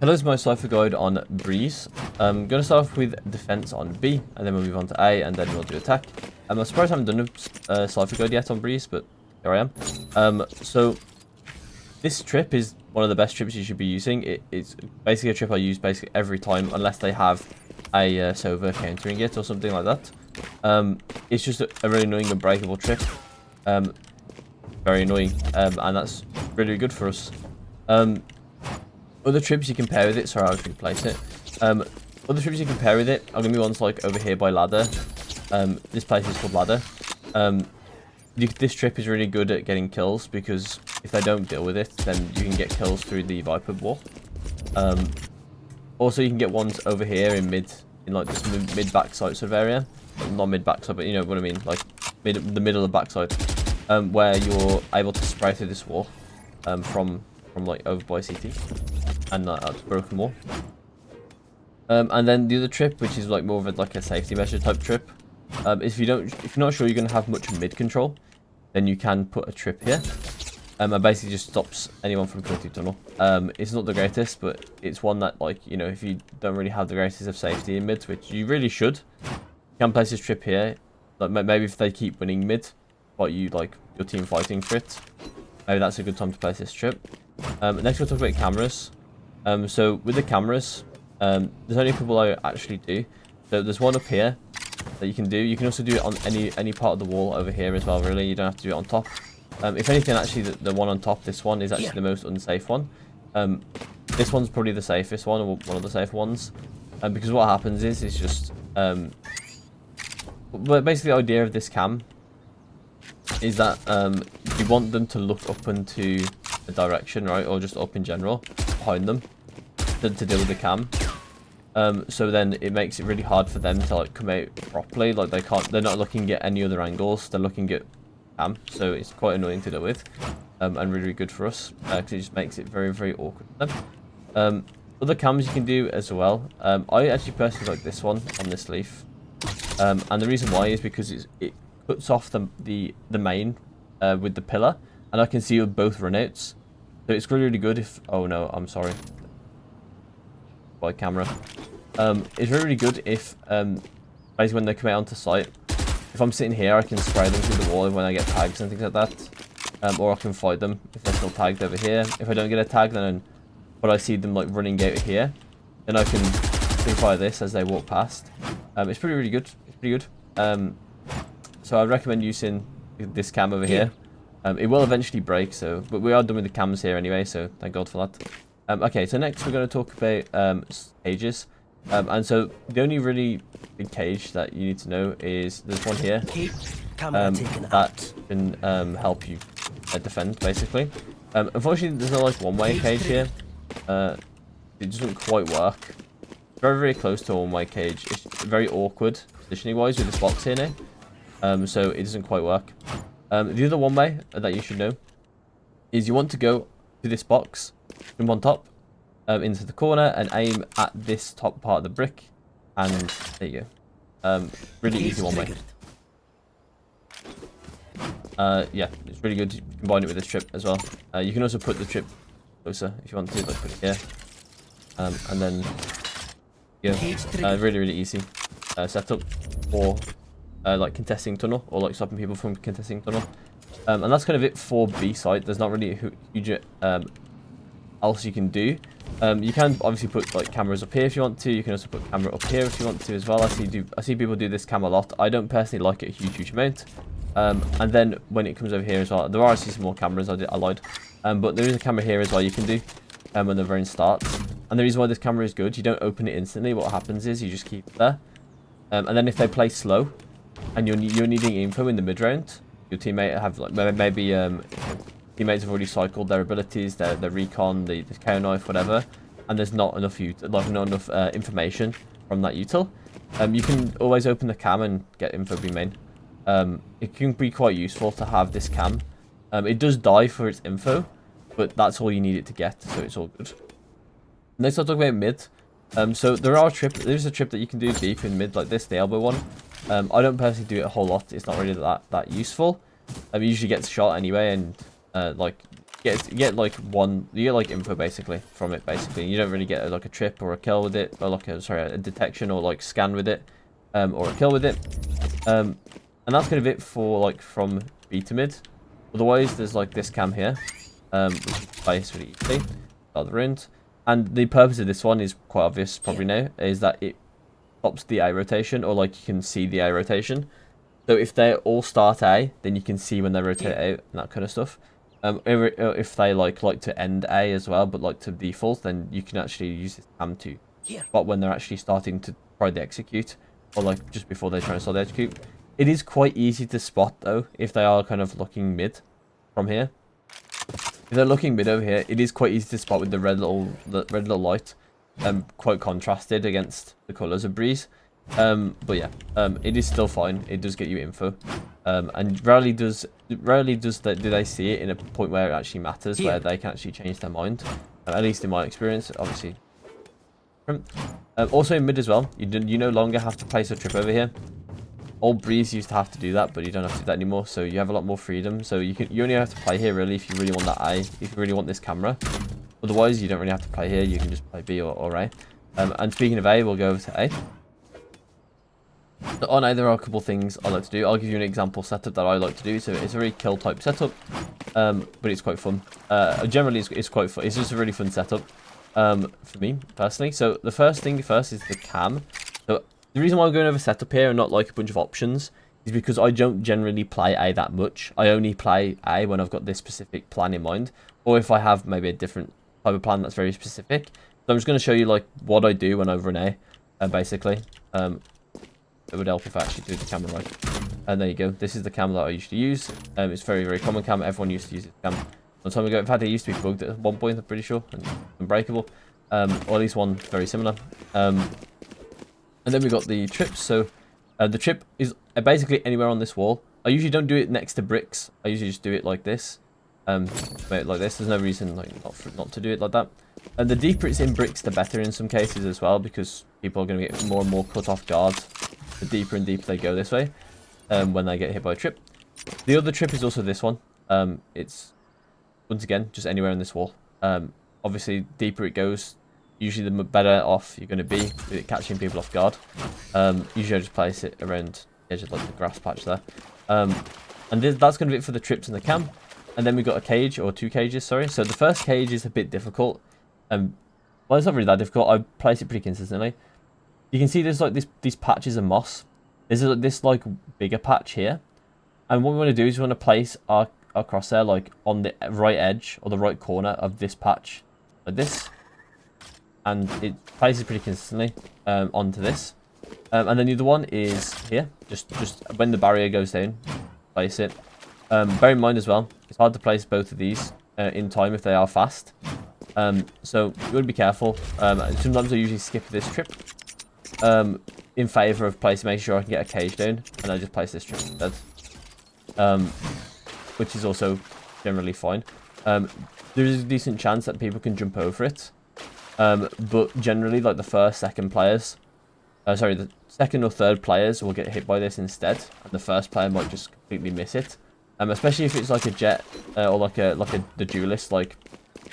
Hello, it's my Cypher guide on Breeze. I'm going to start off with defense on B, and then we'll move on to A, and then we'll do attack. I'm surprised I haven't done a Cypher guide yet on Breeze, but here I am. So this trip is one of the best trips you should be using. It's basically a trip I use basically every time, unless they have a Sova countering it or something like that. It's just a really annoying and breakable trip. Very annoying, and that's really good for us. Other trips you can pair with it. Sorry, I was going to place it. Other trips you can pair with it are going to be ones like over here by ladder. This place is called ladder. This trip is really good at getting kills because if they don't deal with it, then you can get kills through the Viper wall. Also, you can get ones over here in like this mid backside sort of area. Not mid backside, but you know what I mean, like the middle of the backside, where you're able to spray through this wall from like over by CT and broken wall. And then the other trip, which is like more of a safety measure type trip, if you're not sure you're going to have much mid control, then you can put a trip here. It basically just stops anyone from coming through tunnel. It's not the greatest, but it's one that, like, you know, if you don't really have the greatest of safety in mid, which you really should, you can place this trip here. Like maybe if they keep winning mid, but you like your team fighting for it, maybe that's a good time to place this trip. Next we'll talk about cameras. So with the cameras, there's only a couple I actually do. So there's one up here that you can do. You can also do it on any part of the wall over here as well, really. You don't have to do it on top. If anything, actually, the one on top, this one, is actually the most unsafe one. This one's probably the safest one, or one of the safer ones. Because what happens is, it's just... but basically the idea of this cam is that you want them to look up into a direction, right? Or just up in general, behind them, to deal with the cam. So then it makes it really hard for them to like come out properly. Like they're not looking at any other angles, they're looking at cam. So it's quite annoying to deal with, and really, really good for us, because it just makes it very, very awkward for them. Other cams you can do as well. I actually personally like this one on this leaf. And the reason why is because it cuts off the main with the pillar, and I can see both runouts. So it's really, really good if... Oh no, I'm sorry. By camera. It's really, really good if basically when they come out onto site, if I'm sitting here, I can spray them through the wall when I get tags and things like that. Or I can fight them if they're still tagged over here. If I don't get a tag, then but I see them like running out here, then I can fire this as they walk past. It's pretty, really good. It's pretty good. So I recommend using this cam over here. It will eventually break, but we are done with the cams here anyway, so thank God for that. Okay, so next we're going to talk about cages. And so the only really big cage that you need to know is there's one here that can help you defend, basically. Unfortunately, there's no like one-way cage here. It doesn't quite work. Very, very close to a one-way cage. It's very awkward positioning-wise with this box here now. So it doesn't quite work. The other one way that you should know is you want to go to this box, jump on top, into the corner, and aim at this top part of the brick, and there you go. Really easy one way. Yeah, it's really good to combine it with this trip as well. You can also put the trip closer if you want to, like put it here, and then yeah, really, really easy setup for like contesting tunnel, or like stopping people from contesting tunnel. And that's kind of it for B site. There's not really a huge else you can do. You can obviously put like cameras up here if you want to. You can also put camera up here if you want to as well. I see people do this cam a lot. I don't personally like it a huge amount. And then when it comes over here as well, there are actually some more cameras. I lied. But there is a camera here as well you can do when the rain starts. And the reason why this camera is good, you don't open it instantly. What happens is you just keep it there. And then if they play slow, and you're needing info in the mid round, your teammate have like maybe teammates have already cycled their abilities, their recon, the KO knife, whatever, and there's not enough information from that util. You can always open the cam and get info B main. It can be quite useful to have this cam. It does die for its info, but that's all you need it to get, so it's all good. Next I'll talk about mid. So there's a trip that you can do deep in mid, like this, the elbow one. I don't personally do it a whole lot. It's not really that useful. It usually gets shot anyway, and like you get like info basically from it. Basically, you don't really get like a trip or a kill with it, or like a detection or like scan with it, or a kill with it. And that's kind of it for like from B to mid. Otherwise, there's like this cam here, which you can place really easily. Valorant. And the purpose of this one is quite obvious, probably now, is that it stops the A rotation, or like you can see the A rotation. So if they all start A, then you can see when they rotate out and that kind of stuff. If they like to end A as well, but like to default, then you can actually use this cam to spot when they're actually starting to try to execute, or like just before they try to start to execute. It is quite easy to spot though if they are kind of looking mid from here. If they're looking mid over here, it is quite easy to spot with the red little light, quite contrasted against the colours of Breeze. But yeah, it is still fine. It does get you info, and rarely do they see it in a point where it actually matters, where they can actually change their mind. At least in my experience, obviously. Also in mid as well, you no longer have to place a trip over here. Old Breeze used to have to do that, but you don't have to do that anymore, so you have a lot more freedom. So you only have to play here really if you really want that A, if you really want this camera. Otherwise, you don't really have to play here. You can just play B or A. And speaking of A, we'll go over to A. So on A, there are a couple of things I like to do. I'll give you an example setup that I like to do. So it's a very kill type setup, but it's quite fun. Generally, it's quite fun. It's just a really fun setup for me personally. So the first thing is the cam. So the reason why I'm going over setup here and not like a bunch of options is because I don't generally play A that much. I only play A when I've got this specific plan in mind, or if I have maybe a different type of plan that's very specific. So I'm just going to show you like what I do when I run A, basically. It would help if I actually do the camera right. And there you go. This is the cam that I usually use. It's very, very common cam. Everyone used to use this cam some time ago. In fact, it used to be bugged at one point, I'm pretty sure, and unbreakable. Or at least one very similar. And then we got the trips. So the trip is basically anywhere on this wall. I usually don't do it next to bricks. I usually just do it like this. Like this. There's no reason like not to do it like that. And the deeper it's in bricks, the better in some cases as well, because people are going to get more and more cut off guard the deeper and deeper they go this way when they get hit by a trip. The other trip is also this one. It's once again just anywhere on this wall. Obviously, deeper it goes, usually the better off you're going to be with it catching people off guard. Usually I just place it around the edge of like the grass patch there. And that's going to be it for the trips and the cam. And then we've got a cage, or two cages, sorry. So the first cage is a bit difficult. Well, it's not really that difficult. I place it pretty consistently. You can see there's like these patches of moss. There's this like bigger patch here. And what we want to do is we want to place our crosshair like on the right edge or the right corner of this patch, like this. And it places pretty consistently onto this. And then the other one is here, just when the barrier goes down, place it. Bear in mind as well, it's hard to place both of these in time if they are fast. So you want to be careful. Sometimes I usually skip this trip in favour of making sure I can get a cage down, and I just place this trip instead, which is also generally fine. There is a decent chance that people can jump over it, but generally like the second or third players will get hit by this instead, and the first player might just completely miss it. Especially if it's like a jet or like the duelist like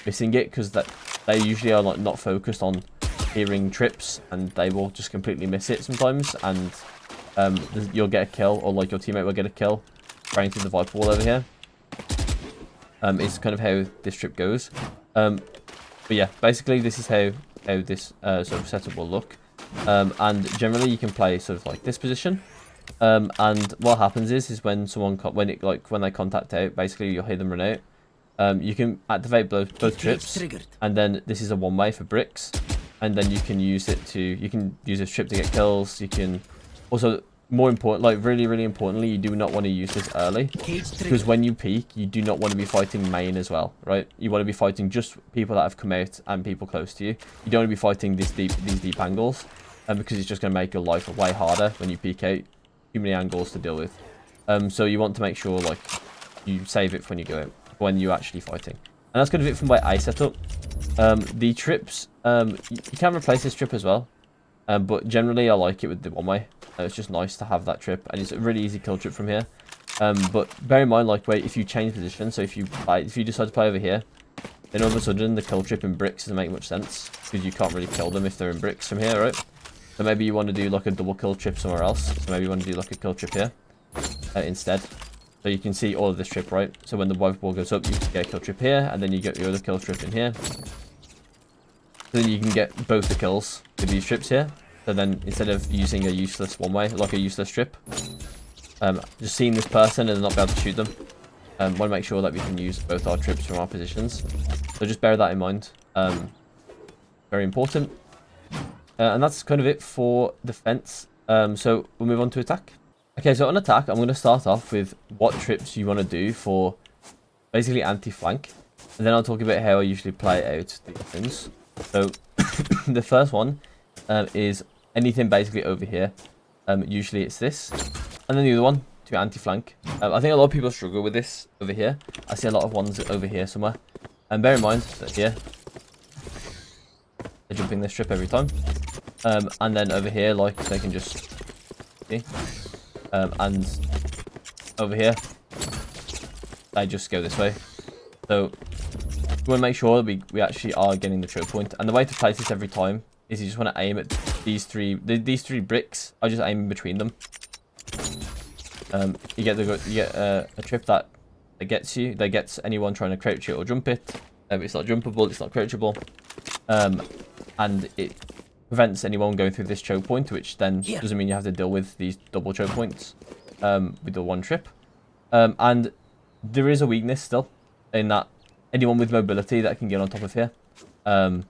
missing it, because they usually are like not focused on hearing trips, and they will just completely miss it sometimes, and you'll get a kill, or like your teammate will get a kill spraying through the Viper wall over here. It's kind of how this trip goes. But yeah, basically this is how this sort of setup will look. And generally you can play sort of like this position. And what happens is when they contact out, basically you'll hear them run out. You can activate both trips, and then this is a one-way for bricks, and then you can use this trip to get kills. You can also, more important, like really importantly, you do not want to use this early, because when you peek, you do not want to be fighting main as well, right? You want to be fighting just people that have come out and people close to you. You don't want to be fighting these deep angles, because it's just going to make your life way harder when you peek out. Too many angles to deal with. So you want to make sure like you save it for when you go out, when you're actually fighting. And that's going to be it from my A setup. The trips, you can replace this trip as well, but generally I like it with the one way. It's just nice to have that trip, and it's a really easy kill trip from here. But bear in mind, like, wait, if you change position, so if you decide to play over here, then all of a sudden the kill trip in bricks doesn't make much sense because you can't really kill them if they're in bricks from here, right? So maybe you want to do like a double kill trip somewhere else. So maybe you want to do like a kill trip here instead. So you can see all of this trip, right? So when the white ball goes up, you can get a kill trip here, and then you get your other kill trip in here. So then you can get both the kills with these trips here. So then instead of using a useless one way, like a useless trip, just seeing this person and not be able to shoot them. Want to make sure that we can use both our trips from our positions. So just bear that in mind. Very important. And that's kind of it for defense. So we'll move on to attack. Okay, so on attack, I'm going to start off with what trips you want to do for basically anti-flank. And then I'll talk about how I usually play out these things. So the first one is anything basically over here. Usually it's this. And then the other one, to anti-flank. I think a lot of people struggle with this over here. I see a lot of ones over here somewhere. And bear in mind that here, they're jumping this trip every time. And then over here, like, they can just see. And over here, they just go this way. So we want to make sure that we actually are getting the choke point. And the way to place this every time is you just want to aim at these three bricks. I just aim in between them. You get a trip that gets you. That gets anyone trying to crouch it or jump it. It's not jumpable. It's not crouchable. And it prevents anyone going through this choke point, which then doesn't mean you have to deal with these double choke points with the one trip. And there is a weakness still in that anyone with mobility that can get on top of here can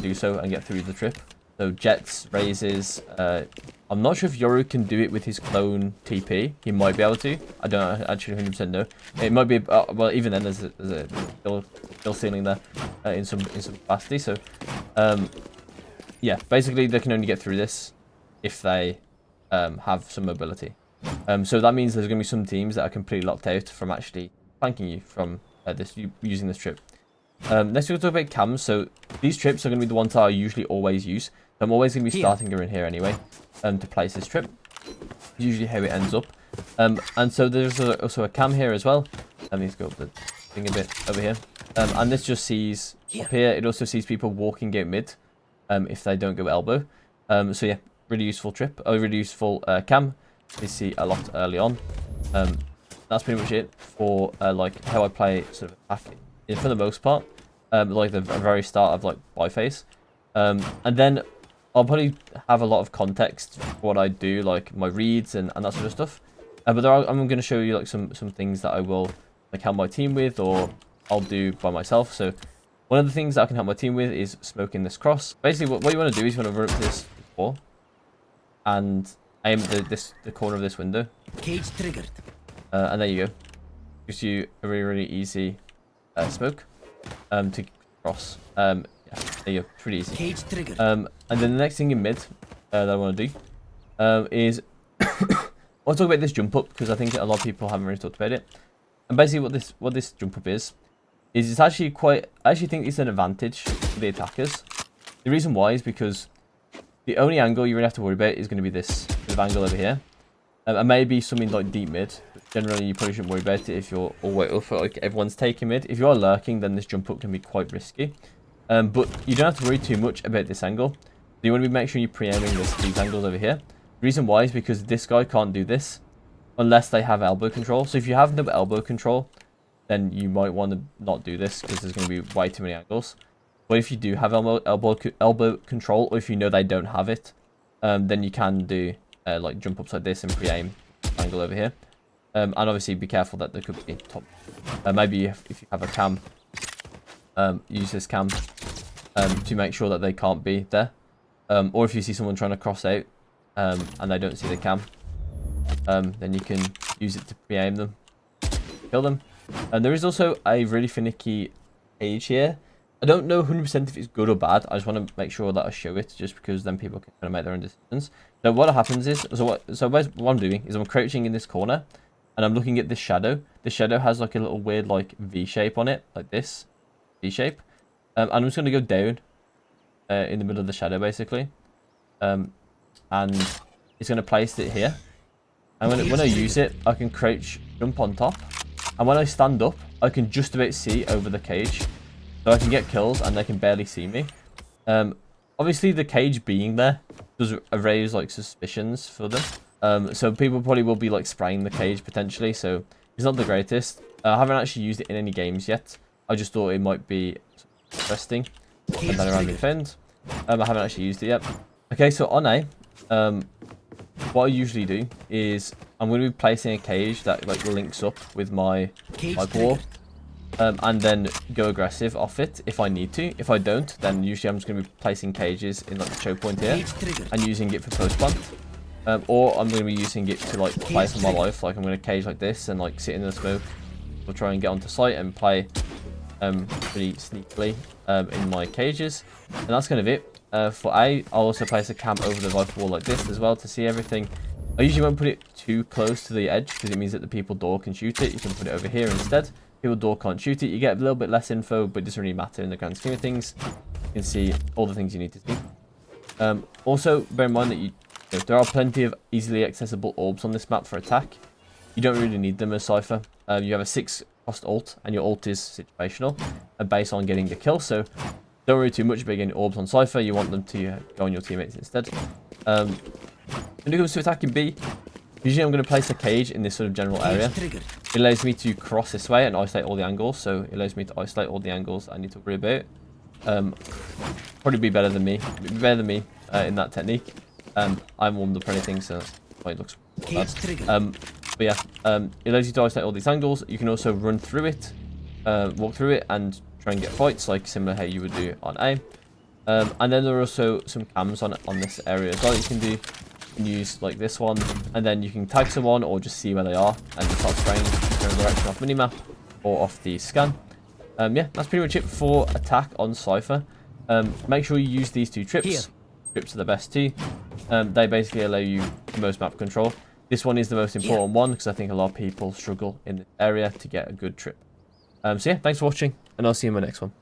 do so and get through the trip. So jets, raises. I'm not sure if Yoru can do it with his clone TP. He might be able to. I don't actually 100% know. It might be. Well, even then, there's a still ceiling there in some capacity. So, yeah, basically they can only get through this if they have some mobility. So that means there's going to be some teams that are completely locked out from actually flanking you from using this trip. Next we'll talk about cams. So these trips are going to be the ones that I usually always use. So I'm always going to be starting her in here anyway to place this trip. Usually how it ends up. And so there's also a cam here as well. Let me just go up the thing a bit over here. And this just sees up here. It also sees people walking out mid if they don't go elbow. So yeah, really useful trip. Really useful cam. We see a lot early on. That's pretty much it for like how I play sort of attack for the most part. Like the very start of like buy phase. And then I'll probably have a lot of context for what I do, like my reads and that sort of stuff. But I'm going to show you like some things that I will like help my team with, or I'll do by myself. So one of the things that I can help my team with is smoking this cross. Basically, what you want to do is you want to run up to this wall and aim at the corner of this window. Cage triggered. And there you go. Gives you a really easy smoke to cross. Yeah, there you go. Pretty easy. Cage triggered. And then the next thing in mid that I want to do is I'll talk about this jump up because I think a lot of people haven't really talked about it. And basically, what this jump up is it's actually I actually think it's an advantage for the attackers. The reason why is because the only angle you really have to worry about is going to be this angle over here. And maybe something like deep mid. But generally, you probably shouldn't worry about it if you're all way up, like everyone's taking mid. If you are lurking, then this jump up can be quite risky. But you don't have to worry too much about this angle. So you want to make sure you're pre-aiming these angles over here. The reason why is because this guy can't do this unless they have elbow control. So if you have no elbow control, then you might want to not do this because there's going to be way too many angles. But if you do have elbow control, or if you know they don't have it, then you can do like jump ups like this and pre-aim angle over here. And obviously be careful that there could be top. Maybe if you have a cam, use this cam to make sure that they can't be there. Or if you see someone trying to cross out and they don't see the cam, then you can use it to pre-aim them, kill them. And there is also a really finicky age here. I don't know 100% if it's good or bad. I just want to make sure that I show it, just because then people can kind of make their own decisions. So what happens is, what I'm doing is I'm crouching in this corner, and I'm looking at this shadow. The shadow has like a little weird like V shape on it, like this V shape. And I'm just going to go down in the middle of the shadow, basically. And it's going to place it here. And when I use it, I can crouch, jump on top. And when I stand up, I can just about see over the cage. So I can get kills and they can barely see me. Obviously, the cage being there does raise like suspicions for them. So people probably will be like spraying the cage potentially. So it's not the greatest. I haven't actually used it in any games yet. I just thought it might be interesting. And then around defend. I haven't actually used it yet. Okay, so on A, what I usually do is I'm going to be placing a cage that like links up with my wall. And then go aggressive off it if I need to. If I don't, then usually I'm just going to be placing cages in like the choke point here and using it for post plant. Or I'm going to be using it to like play for my life. Like I'm going to cage like this and like sit in the smoke or try and get onto site and play pretty sneakily in my cages. And that's kind of it. For A, I'll also place a cam over the Viper wall like this as well to see everything. I usually won't put it too close to the edge because it means that the people door can shoot it. You can put it over here instead. People door can't shoot it. You get a little bit less info, but it doesn't really matter in the grand scheme of things. You can see all the things you need to see. Also, bear in mind that there are plenty of easily accessible orbs on this map for attack. You don't really need them as Cypher. You have a 6-cost ult, and your ult is situational and based on getting the kill. So don't worry too much about getting orbs on Cypher. You want them to go on your teammates instead. When it comes to attacking B, usually I'm going to place a cage in this sort of general area. It allows me to cross this way and isolate all the angles. So it allows me to isolate all the angles I need to worry about. Probably be better than me. In that technique. I'm warmed up or anything, so that's why it looks bad. But yeah, it allows you to isolate all these angles. You can also run through it, walk through it, and try and get fights, like similar how you would do on A. And then there are also some cams on this area as well. You can do. Use like this one, and then you can tag someone or just see where they are and just start spraying in the direction off minimap or off the scan. Yeah, that's pretty much it for attack on Cypher. Make sure you use these 2 trips. Trips are the best too. They basically allow you the most map control. This one is the most important one because I think a lot of people struggle in this area to get a good trip. So yeah, thanks for watching, and I'll see you in my next one.